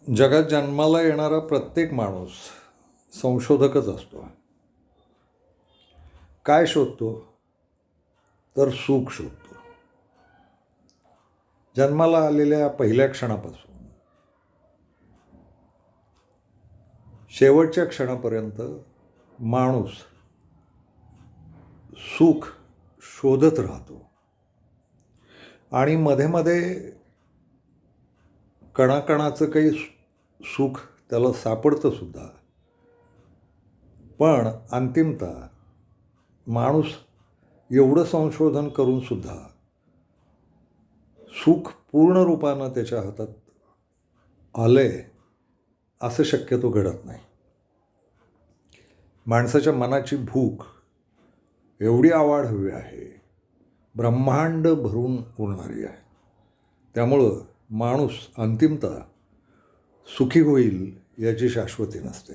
जगात जन्माला येणारा प्रत्येक माणूस संशोधकच असतो. काय शोधतो? तर सुख शोधतो. जन्माला आलेल्या पहिल्या क्षणापासून शेवटच्या क्षणापर्यंत माणूस सुख शोधत राहतो आणि मध्ये मध्ये कणाकणाचं काही सुख त्याला सापडतं सुद्धा. पण अंतिमतः माणूस एवढं संशोधन करून सुद्धा सुख पूर्ण रूपानं त्याच्या हातात आलंय असं शक्यतो घडत नाही. माणसाच्या मनाची भूक एवढी आवाढव्य आहे, ब्रह्मांड भरून उरणारी आहे. त्यामुळं माणूस अंतिमतः सुखी होईल याची शाश्वती नसते.